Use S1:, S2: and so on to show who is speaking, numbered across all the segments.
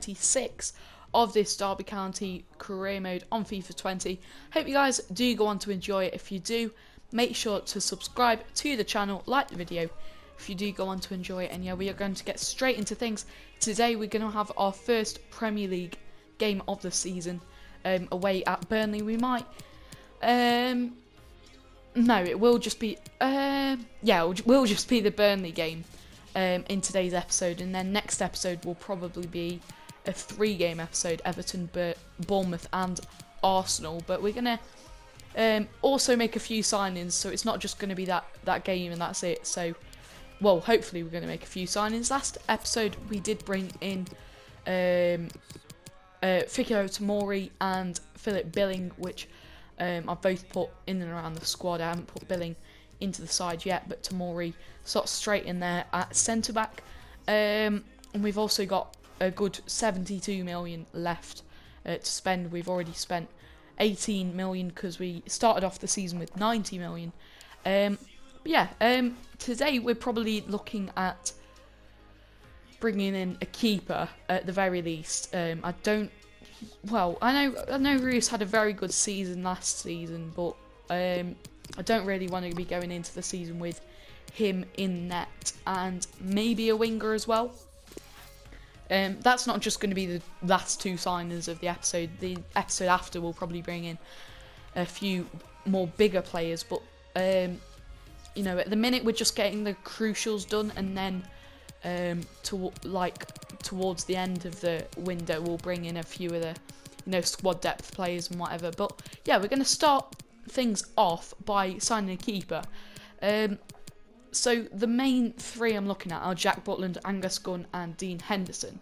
S1: 26 of this Derby County career mode on FIFA 20. Hope you guys do go on to enjoy it. If you do, make sure to subscribe to the channel, like the video if you do go on to enjoy it. And yeah, we are going to get straight into things. Today we're going to have our first Premier League game of the season away at Burnley. We might no, it will just be yeah, it will just be the Burnley game in today's episode, and then next episode will probably be a 3-game episode: Everton, Bournemouth and Arsenal. But we're gonna also make a few signings, so it's not just gonna be that game and that's it. So, well, hopefully we're gonna make a few signings. Last episode we did bring in Fikio Tomori and Philip Billing, which I've both put in and around the squad. I haven't put Billing into the side yet, but Tomori slots straight in there at centre back. And we've also got a good 72 million left to spend. We've already spent 18 million because we started off the season with 90 million. Today we're probably looking at bringing in a keeper at the very least. I know Roos had a very good season last season, but I don't really want to be going into the season with him in net, and maybe a winger as well. That's not just going to be the last two signings of the episode. The episode after will probably bring in a few more bigger players, but you know, at the minute we're just getting the crucials done, and then towards the end of the window we'll bring in a few of the squad depth players and whatever. But yeah, we're going to start things off by signing a keeper. So the main three I'm looking at are Jack Butland, Angus Gunn and Dean Henderson.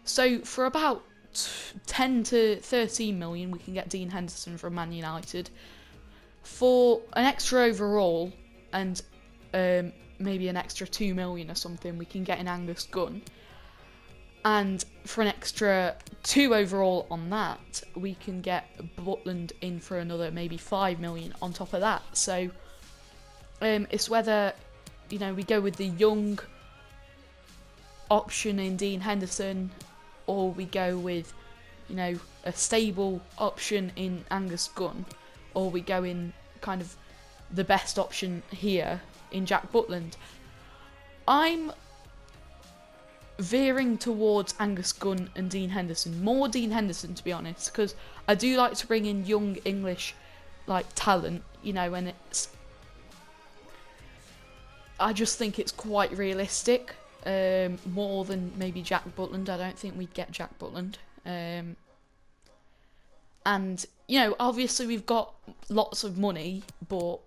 S1: So for about 10 to 13 million we can get Dean Henderson from Man United. For an extra overall and maybe an extra 2 million or something, we can get an Angus Gunn. And for an extra 2 overall on that, we can get Butland in for another maybe 5 million on top of that. So it's whether we go with the young option in Dean Henderson, or we go with a stable option in Angus Gunn, or we go in kind of the best option here in Jack Butland. I'm veering towards Angus Gunn and Dean Henderson. More Dean Henderson, to be honest, because I do like to bring in young English talent, and I just think it's quite realistic, more than maybe Jack Butland. I don't think we'd get Jack Butland. And obviously we've got lots of money, but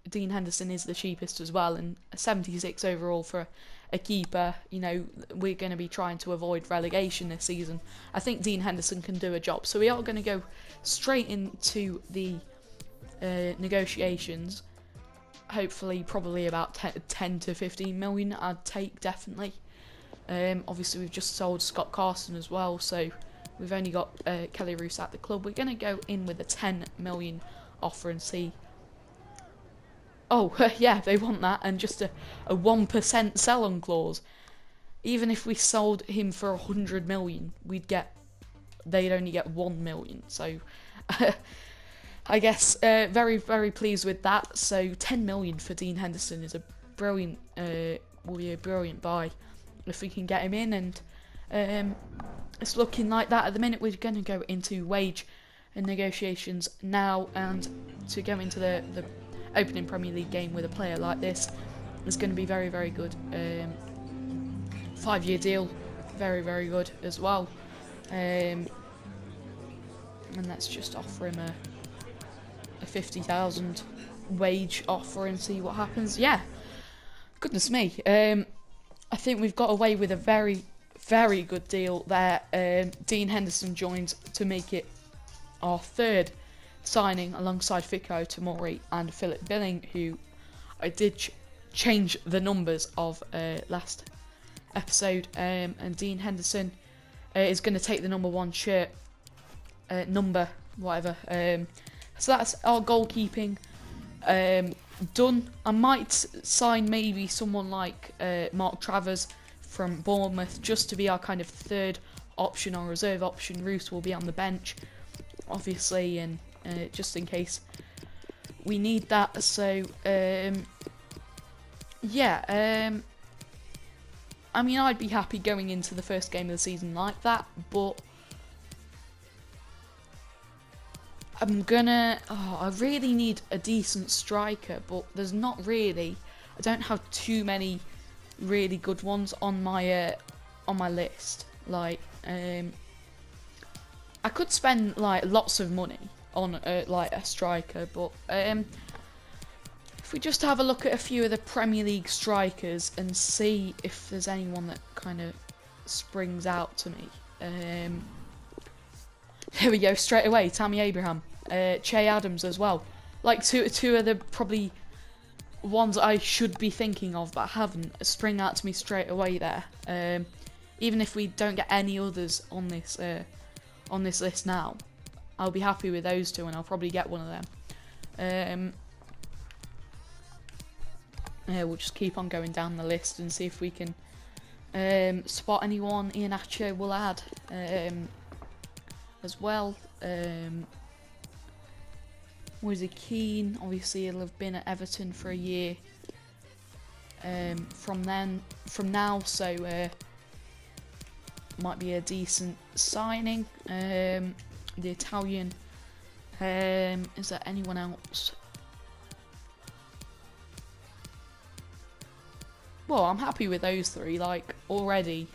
S1: Dean Henderson is the cheapest as well, and 76 overall for a keeper. We're going to be trying to avoid relegation this season. I think Dean Henderson can do a job, so we are going to go straight into the negotiations. Hopefully, probably about 10 to 15 million I'd take, definitely. Obviously we've just sold Scott Carson as well, so we've only got Kelly Roos at the club. We're going to go in with a 10 million offer and see. Oh, yeah, they want that, and just a 1% sell-on clause. Even if we sold him for 100 million, they'd only get 1 million. So, I guess very, very pleased with that. So 10 million for Dean Henderson is a brilliant, will be a brilliant buy if we can get him in, and it's looking like that at the minute. We're going to go into wage and negotiations now, and to go into the opening Premier League game with a player like this is going to be very, very good. 5-year deal, very, very good as well. And let's just offer him a 50,000 wage offer and see what happens. Yeah, goodness me. I think we've got away with a very, very good deal there. Dean Henderson joins to make it our third signing alongside Fikio Tomori and Philip Billing, who I did change the numbers of last episode, and Dean Henderson is going to take the number 1 shirt, whatever. So that's our goalkeeping done. I might sign maybe someone like Mark Travers from Bournemouth, just to be our kind of third option or reserve option. Roos will be on the bench, obviously, and just in case we need that. So yeah, I mean, I'd be happy going into the first game of the season like that, but I really need a decent striker, but there's not really. I don't have too many really good ones on my list. Like, I could spend like lots of money on like a striker, but if we just have a look at a few of the Premier League strikers and see if there's anyone that kind of springs out to me. Here we go, straight away. Tammy Abraham, Che Adams as well. Like two of the probably ones I should be thinking of, but I haven't, spring out to me straight away there. Even if we don't get any others on this list now, I'll be happy with those two, and I'll probably get one of them. We'll just keep on going down the list and see if we can spot anyone Iheanacho will add as well. Moise Keane, obviously he'll have been at Everton for a year from now, so might be a decent signing. The Italian, is there anyone else? Well, I'm happy with those three, like, already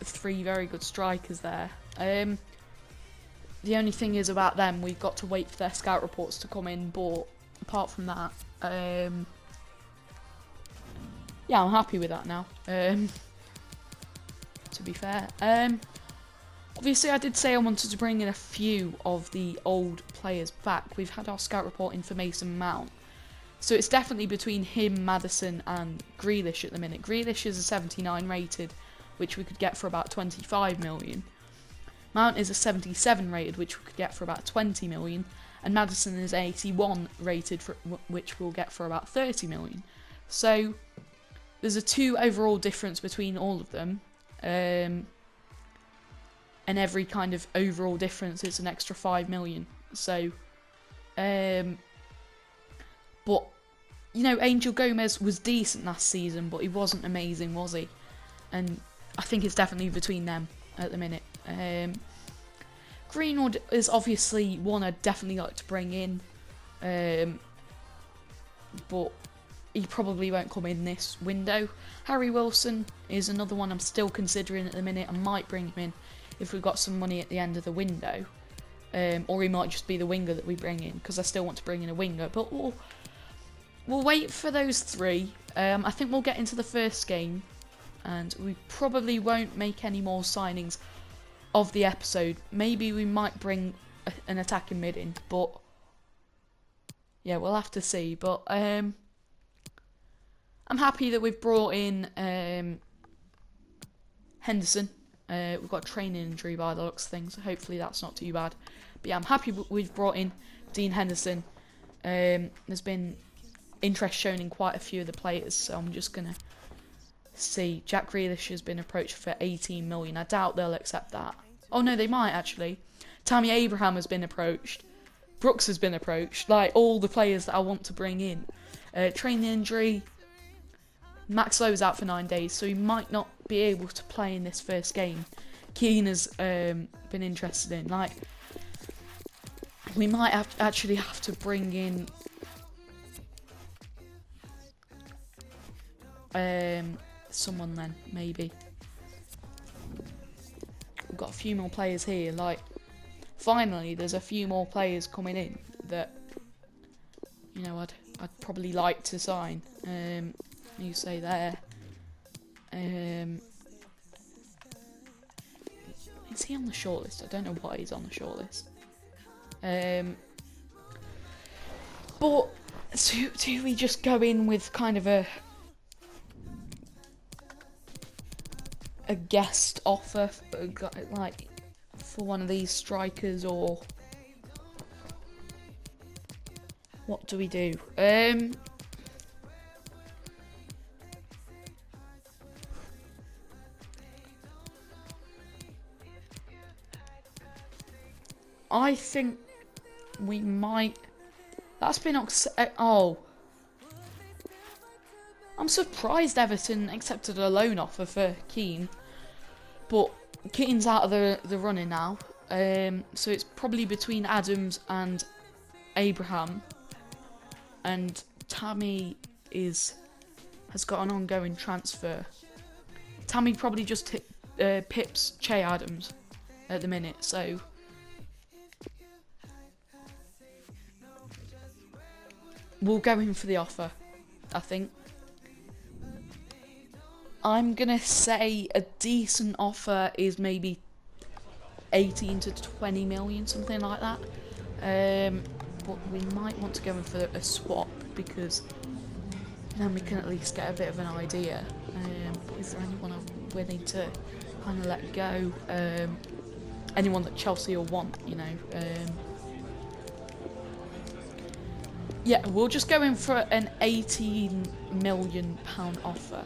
S1: 3 very good strikers there. The only thing is about them, we've got to wait for their scout reports to come in, but apart from that, yeah, I'm happy with that now, to be fair. Obviously, I did say I wanted to bring in a few of the old players back. We've had our scout report in for Mason Mount, so it's definitely between him, Maddison and Grealish at the minute. Grealish is a 79 rated, which we could get for about 25 million. Mount is a 77 rated, which we could get for about 20 million. And Maddison is 81 rated, which we'll get for about 30 million. So there's a 2 overall difference between all of them. And every kind of overall difference is an extra 5 million. So, but, you know, Angel Gomez was decent last season, but he wasn't amazing, was he? And I think it's definitely between them at the minute. Greenwood is obviously one I'd definitely like to bring in, but he probably won't come in this window. Harry Wilson is another one I'm still considering at the minute. I might bring him in if we've got some money at the end of the window, or he might just be the winger that we bring in, because I still want to bring in a winger, but we'll wait for those 3. I think we'll get into the first game, and we probably won't make any more signings of the episode. Maybe we might bring an attacking mid in, but yeah, we'll have to see. But I'm happy that we've brought in Henderson. We've got a training injury by the looks of things, so hopefully that's not too bad. But yeah, I'm happy we've brought in Dean Henderson. There's been interest shown in quite a few of the players, so I'm just gonna see. Jack Grealish has been approached for 18 million. I doubt they'll accept that. Oh no, they might actually. Tammy Abraham has been approached. Brooks has been approached. Like, all the players that I want to bring in. Training injury. Max Lowe's out for 9 days, so he might not be able to play in this first game. Keane has been interested in. Like, we might actually have to bring in someone then, maybe. We've got a few more players here. Like, finally, there's a few more players coming in that, you know, I'd probably like to sign. You say there. Is he on the shortlist? I don't know why he's on the shortlist. But do we just go in with kind of a guest offer, like, for one of these strikers, or what do we do? I think we might... That's been... Oh. I'm surprised Everton accepted a loan offer for Keane. But Keane's out of the running now. So it's probably between Adams and Abraham. And Tammy has got an ongoing transfer. Tammy probably just pips Che Adams at the minute, so we'll go in for the offer, I think. I'm gonna say a decent offer is maybe 18 to 20 million, something like that. But we might want to go in for a swap because then we can at least get a bit of an idea. Is there anyone I'm willing to kind of let go? Anyone that Chelsea will want, you know? Yeah, we'll just go in for an £18 million offer.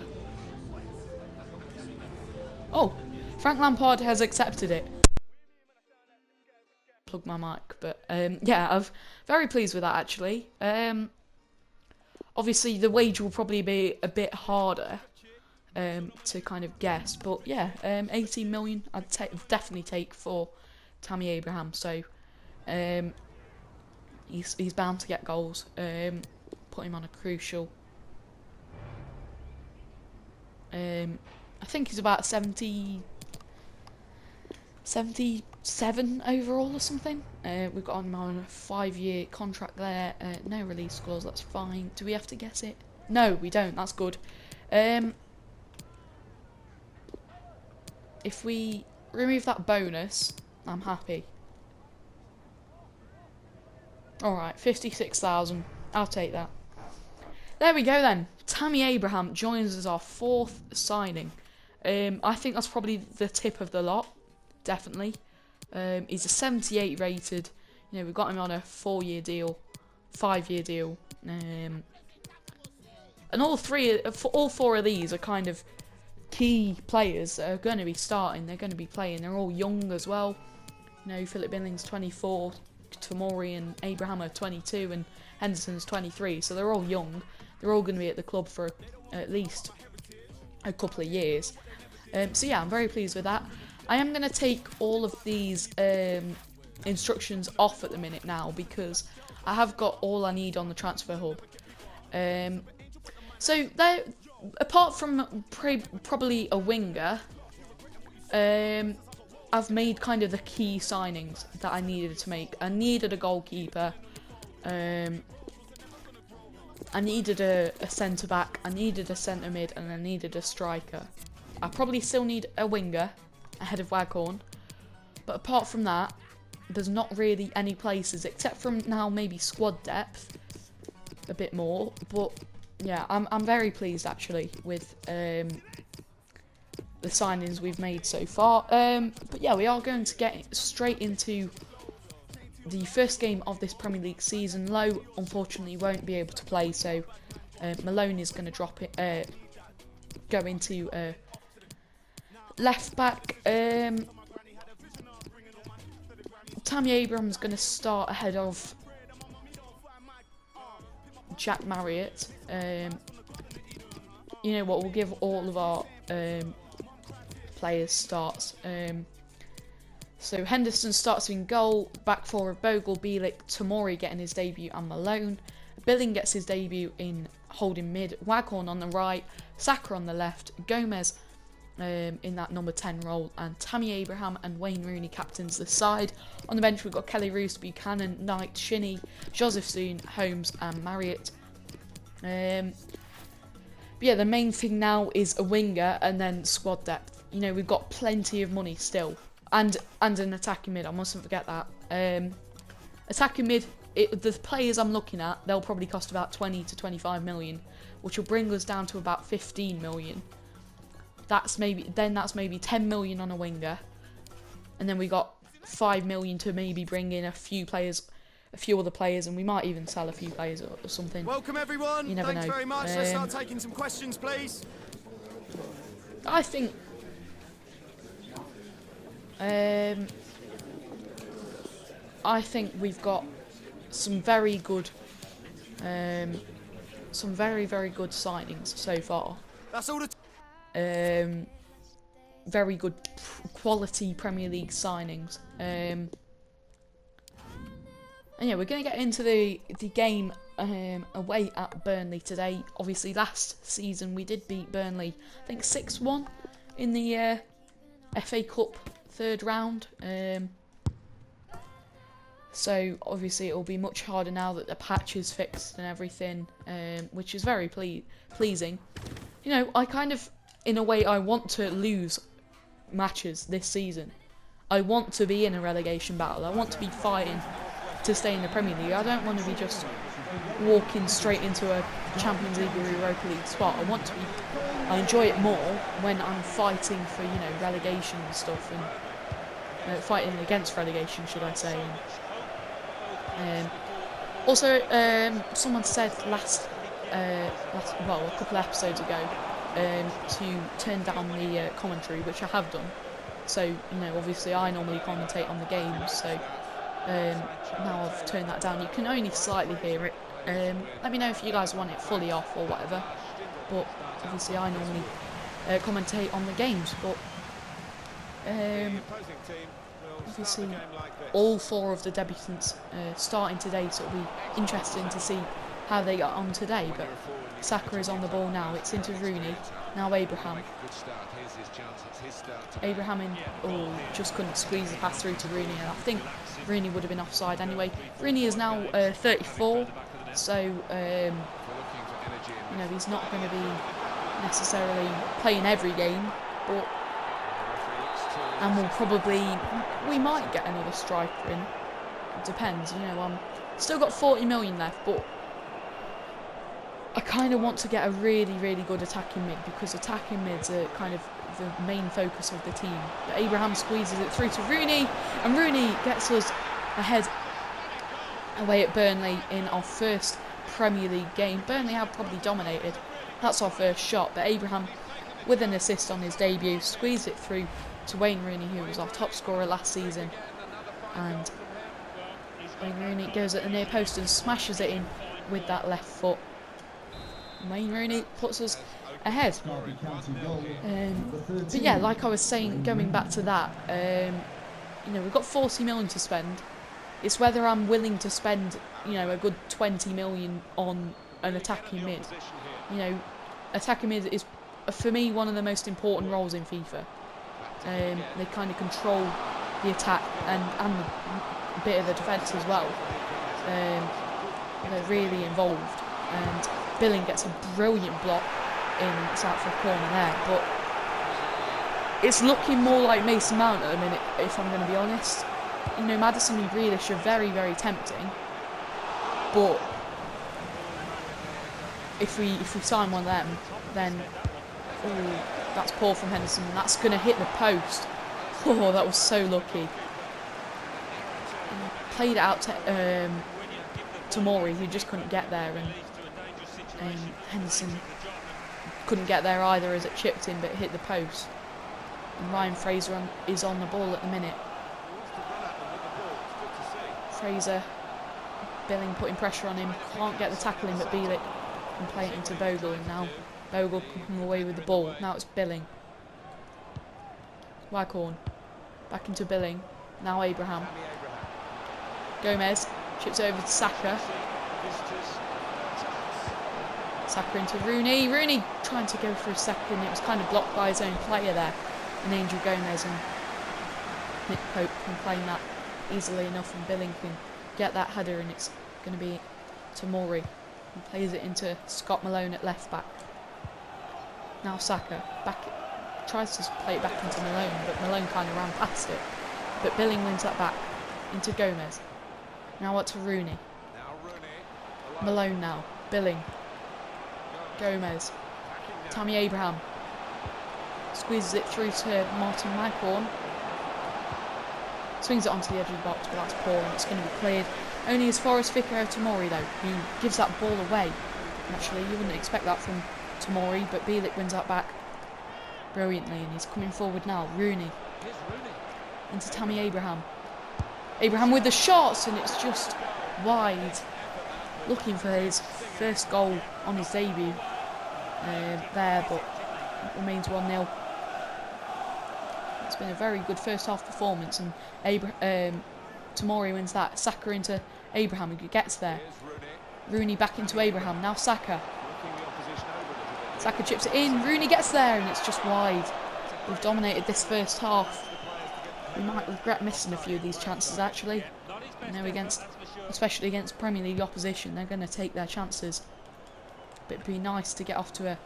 S1: Oh, Frank Lampard has accepted it. Plug my mic, but yeah, I'm very pleased with that actually. Obviously, the wage will probably be a bit harder to kind of guess, but yeah, 18 million I'd definitely take for Tammy Abraham. So he's bound to get goals. Put him on a crucial. I think he's about 77 overall or something. We've got him on a 5-year contract there. No release clause, that's fine. Do we have to guess it? No, we don't. That's good. If we remove that bonus, I'm happy. Alright, 56,000. I'll take that. There we go then. Tammy Abraham joins as our 4th signing. I think that's probably the tip of the lot. Definitely. He's a 78 rated. You know, we've got him on a 4-year deal, 5-year deal. And all 4 of these are kind of key players that are going to be starting. They're going to be playing. They're all young as well. You know, Philip Billings 24, Tomori and Abraham are 22, and Henderson's 23. So they're all young. They're all going to be at the club for at least a couple of years. So yeah, I'm very pleased with that. I am going to take all of these instructions off at the minute now because I have got all I need on the transfer hub. So there, apart from probably a winger, I've made kind of the key signings that I needed to make. I needed a goalkeeper. I needed a centre back. I needed a centre mid, and I needed a striker. I probably still need a winger ahead of Waghorn, but apart from that, there's not really any places except from now maybe squad depth a bit more. But yeah, I'm very pleased actually with the signings we've made so far. But yeah, we are going to get straight into the first game of this Premier League season. Lowe unfortunately won't be able to play, so Malone is going to drop it, go into left back. Tammy Abraham's going to start ahead of Jack Marriott. You know what? We'll give all of our players starts. So Henderson starts in goal. Back four of Bogle, Bielik, Tomori getting his debut, and Malone. Billing gets his debut in holding mid. Waghorn on the right. Saka on the left. Gomez in that number 10 role, and Tammy Abraham and Wayne Rooney captains the side. On the bench we've got Kelly Roos, Buchanan, Knight, Shinnie, Josephson, Holmes and Marriott. But yeah, the main thing now is a winger and then squad depth. You know, we've got plenty of money still, and an attacking mid. I mustn't forget that. Attacking mid, the players I'm looking at, they'll probably cost about 20 to 25 million, which will bring us down to about 15 million. That's maybe 10 million on a winger, and then we got 5 million to maybe bring in a few other players, and we might even sell a few players or something.
S2: Welcome everyone.
S1: You never
S2: Thanks
S1: know.
S2: very much. Let's start taking some questions, please.
S1: I think I think we've got some very good, some very good signings so far.
S2: That's all.
S1: Very good quality Premier League signings. And yeah, we're going to get into the game away at Burnley today. Obviously, last season we did beat Burnley, I think 6-1 in the FA Cup third round. So obviously it will be much harder now that the patch is fixed and everything, which is very pleasing. You know, I kind of, in a way, I want to lose matches this season. I want to be in a relegation battle. I want to be fighting to stay in the Premier League. I don't want to be just walking straight into a Champions League or Europa League spot. I enjoy it more when I'm fighting for, you know, relegation and stuff, and fighting against relegation, should I say. Also, someone said a couple of episodes ago, to turn down the commentary, which I have done. So, you know, obviously I normally commentate on the games, so now I've turned that down. You can only slightly hear it. Let me know if you guys want it fully off or whatever. But obviously I normally commentate on the games. But obviously all 4 of the debutants starting today, so it'll be interesting to see how they got on today. But Saka is on the ball now. It's into Rooney. Now Abraham. Just couldn't squeeze the pass through to Rooney, and I think Rooney would have been offside anyway. Rooney is now 34, so you know, he's not going to be necessarily playing every game, but we might get another striker in. It depends, you know. Still got 40 million left, but I kind of want to get a really good attacking mid, because attacking mids are kind of the main focus of the team. But Abraham squeezes it through to Rooney, and Rooney gets us ahead away at Burnley in our first Premier League game. Burnley have probably dominated. That's our first shot, but Abraham, with an assist on his debut, squeezed it through to Wayne Rooney, who was our top scorer last season. And Wayne Rooney goes at the near post and smashes it in with that left foot. Wayne Rooney puts us ahead. But yeah, like I was saying, going back to that, you know, we've got 40 million to spend. It's whether I'm willing to spend, you know, a good 20 million on an attacking mid. You know, attacking mid is, for me, one of the most important roles in FIFA. They kind of control the attack and a bit of the defence as well. They're really involved, and Billing gets a brilliant block in the Southwood corner there, but it's looking more like Mason Mount at the minute, if I'm going to be honest. You know, Maddison and Grealish are very tempting, but if we sign one of them, then that's poor from Henderson, and that's going to hit the post. Oh, that was so lucky. And played it out to Maury, who just couldn't get there, and Henderson couldn't get there either as it chipped in, but it hit the post. And Ryan Fraser is on the ball at the minute. Fraser, Billing putting pressure on him, can't get the tackle in, but Bielik can play it into Bogle, and now Bogle can come away with the ball. Now it's Billing. Waghorn, back into Billing. Now Abraham. Gomez chips over to Saka. Saka into Rooney. Rooney trying to go for a second. It was kind of blocked by his own player there. And Angel Gomez and Nick Pope can claim that easily enough, and Billing can get that header, and it's going to be Tomori. He plays it into Scott Malone at left back. Now Saka tries to play it back into Malone, but Malone kind of ran past it. But Billing wins that back into Gomez. Now up to Rooney. Malone now. Billing. Gomez. Tammy Abraham. Squeezes it through to Martin Waghorn. Swings it onto the edge of the box, but that's poor, and it's going to be cleared only as far as Fikayo Tomori, though, who gives that ball away. Actually, you wouldn't expect that from Tomori, but Bielik wins that back brilliantly, and he's coming forward now. Rooney into Tammy Abraham. Abraham with the shots, and it's just wide. Looking for his first goal on his debut there, but it remains 1-0. It's been a very good first half performance, and Tomori wins that. Saka into Abraham, who gets there. Rooney back into Abraham, now Saka. Saka chips it in, Rooney gets there, and it's just wide. We've dominated this first half. We might regret missing a few of these chances, actually. You know, especially against Premier League opposition, they're going to take their chances. But it'd be nice to get off to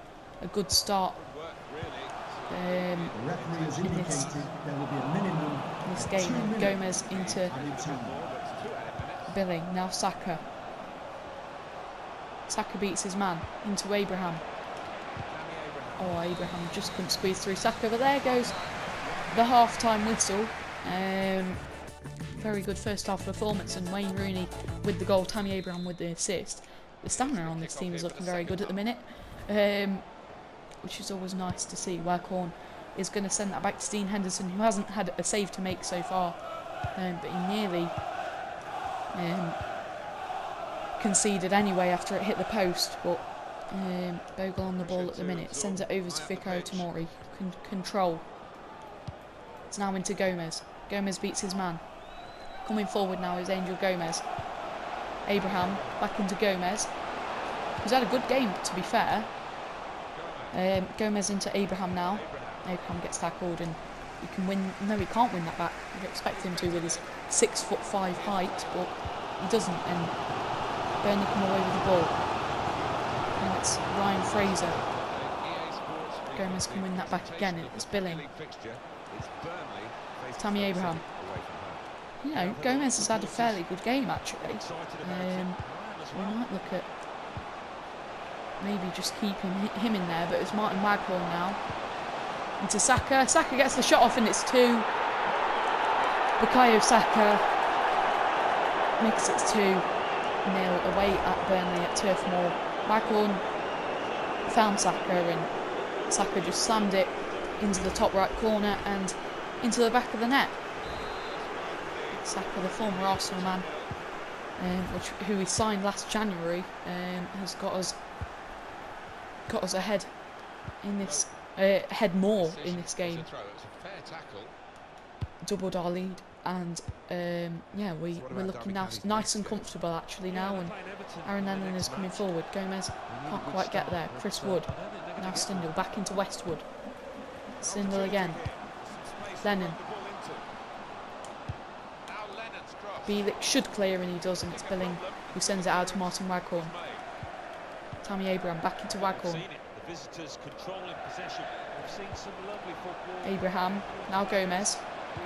S1: a good start in this game. Gomez into Billing, now Saka. Saka beats his man into Abraham. Oh, Abraham just couldn't squeeze through Saka, but there goes the half-time whistle. Very good first half performance, and Wayne Rooney with the goal, Tammy Abraham with the assist. The stamina on this team is looking very good at the minute, which is always nice to see. Waghorn is going to send that back to Dean Henderson, who hasn't had a save to make so far, but he nearly conceded anyway after it hit the post. But Bogle on the ball at the minute, sends it over to Fikayo Tomori. Control. It's now into Gomez. Gomez beats his man. Coming forward now is Angel Gomez. Abraham back into Gomez, who's had a good game, to be fair. Gomez into Abraham now. Abraham gets tackled, and he can win. No, he can't win that back. You'd expect him to with his 6'5" height, but he doesn't. And Burnley come away with the ball. And it's Ryan Fraser. Gomez can win that back again, and it's Billing. Tammy Abraham. You know, Gomez has had a fairly good game, actually. We might look at maybe just keeping him in there, but it's Martin Waghorn now. Into Saka. Saka gets the shot off, and it's 2. Bukayo Saka makes it 2-0 away at Burnley at Turf Moor. Waghorn found Saka, and Saka just slammed it into the top right corner and into the back of the net. Saka, the former Arsenal man, who we signed last January, has got us ahead in this ahead more in this game. Doubled our lead, and yeah, we're looking now nice and comfortable actually now. And Aaron Lennon is coming forward. Gomez can't quite get there. Chris Wood, now Stindl back into Westwood. Stindl again. Lennon. Bielik should clear, and he does, and it's Billing who sends it out to Martin Waghorn. Tammy Abraham back into Waghorn. Abraham, now Gomez.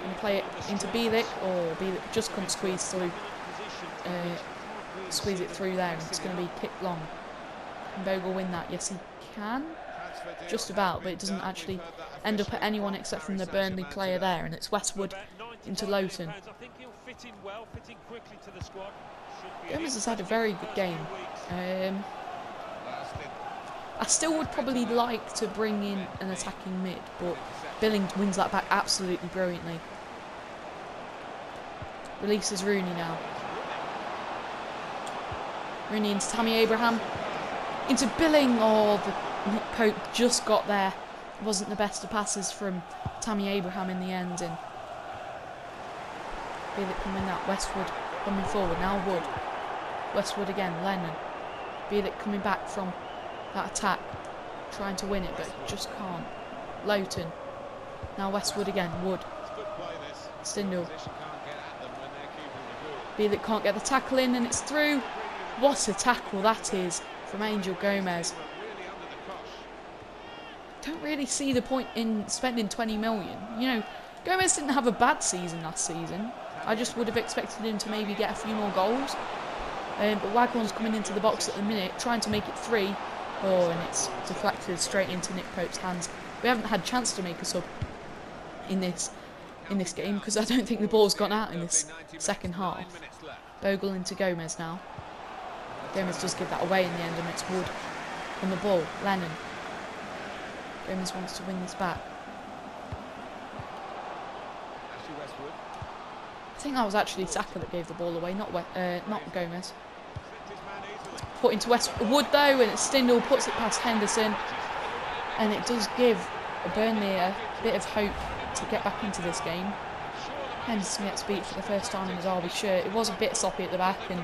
S1: Going to play it into Bielik, or Bielik just couldn't squeeze through. Squeeze it through there, and it's going to be kicked long. Can Bogle win that? Yes, he can. Just about, but it doesn't actually end up at anyone except from the Burnley player there, and it's Westwood into Lowton. Gomez has had a very good game. I still would probably like to bring in an attacking mid, but Billing wins that back absolutely brilliantly. Releases Rooney now. Rooney into Tammy Abraham. Into Billing. Oh, the Pope just got there. It wasn't the best of passes from Tammy Abraham in the end. And Bielik can win that. Westwood coming forward. Now Wood. Westwood again. Lennon. Bielik coming back from that attack. Trying to win it, but just can't. Lowton. Now Westwood again. Wood. Stindl. Bielik can't get the tackle in, and it's through. What a tackle that is from Angel Gomez. Don't really see the point in spending 20 million. You know, Gomez didn't have a bad season last season. I just would have expected him to maybe get a few more goals. But Waghorn's coming into the box at the minute, trying to make it 3. Oh, and it's deflected straight into Nick Pope's hands. We haven't had a chance to make a sub in this game, because I don't think the ball's gone out in this second half. Bogle into Gomez now. Gomez does give that away in the end, and it's Wood on the ball. Lennon. Gomez wants to win this back. I think that was actually Saka that gave the ball away, not Gomez. Put into Westwood though, and it's Stindl puts it past Henderson, and it does give Burnley a bit of hope to get back into this game. Henderson gets beat for the first time in his Derby shirt. It was a bit sloppy at the back, and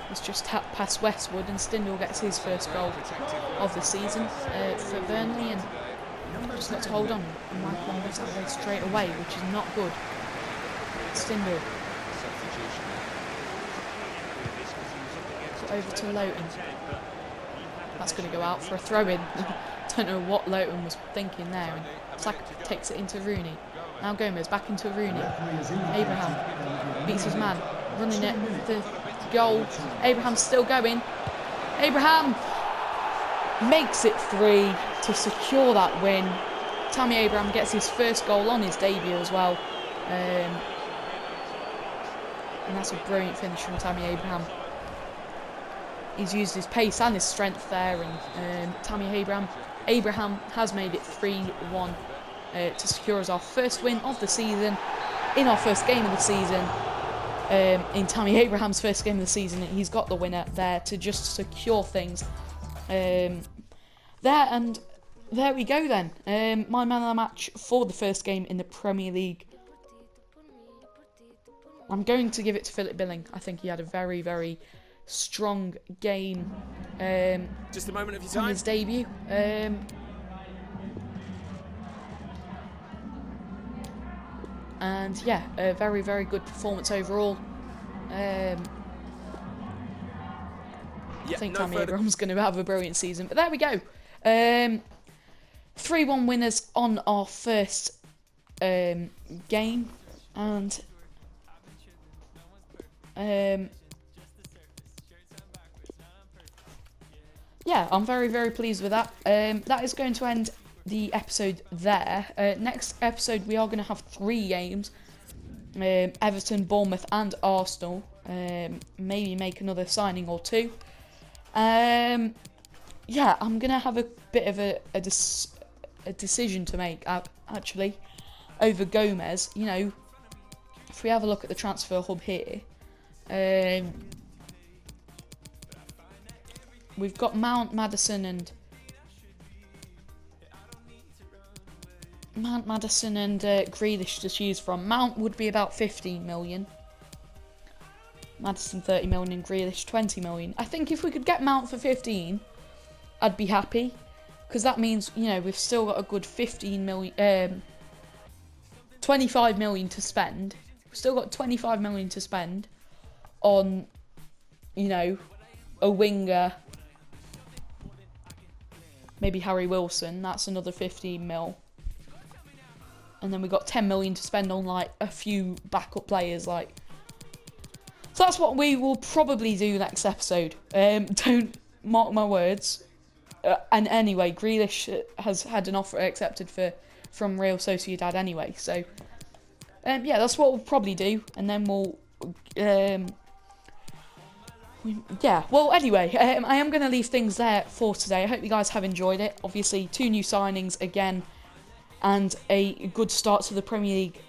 S1: it's just tapped past Westwood, and Stindl gets his first goal of the season for Burnley, and just got to hold on. And Michael moves out of the way straight away, which is not good. Stindl. Over to Lowton. That's going to go out for a throw-in. Don't know what Lowton was thinking there. And Saka takes it into Rooney. Now Gomez back into Rooney. Abraham beats his man, running it the goal. Abraham's still going. Abraham makes it 3 to secure that win. Tammy Abraham gets his first goal on his debut as well. And that's a brilliant finish from Tammy Abraham. He's used his pace and his strength there, and Tammy Abraham has made it 3-1 to secure us our first win of the season, in our first game of the season. In Tammy Abraham's first game of the season, he's got the winner there to just secure things. There we go then. My man of the match for the first game in the Premier League. I'm going to give it to Philip Billing. I think he had a very, very strong game
S2: just a moment of your
S1: on
S2: time.
S1: his debut. And yeah, a very, very good performance overall. I think Tammy Abraham's going to have a brilliant season. But there we go. 3-1 winners on our first game. And yeah, I'm very, very pleased with that. That is going to end the episode there. Next episode, we are going to have 3 games. Everton, Bournemouth and Arsenal. Maybe make another signing or 2. Yeah, I'm going to have a bit of a decision to make, actually, over Gomez. You know, if we have a look at the transfer hub here, we've got Mount, Maddison and Grealish to choose from. Mount would be about 15 million. Maddison 30 million and Grealish 20 million. I think if we could get Mount for 15, I'd be happy, because that means, you know, we've still got a good 25 million to spend. We've still got 25 million to spend on, you know, a winger. Maybe Harry Wilson, that's another 15 mil. And then we've got 10 million to spend on, like, a few backup players, like. So that's what we will probably do next episode. Don't mark my words. And anyway, Grealish has had an offer accepted from Real Sociedad anyway. So, yeah, that's what we'll probably do. And then we'll... yeah, well, anyway, I am going to leave things there for today. I hope you guys have enjoyed it. Obviously, 2 new signings again, and a good start to the Premier League,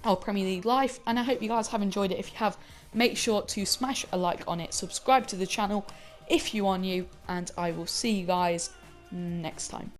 S1: our Premier League life. And I hope you guys have enjoyed it. If you have, make sure to smash a like on it, subscribe to the channel if you are new, and I will see you guys next time.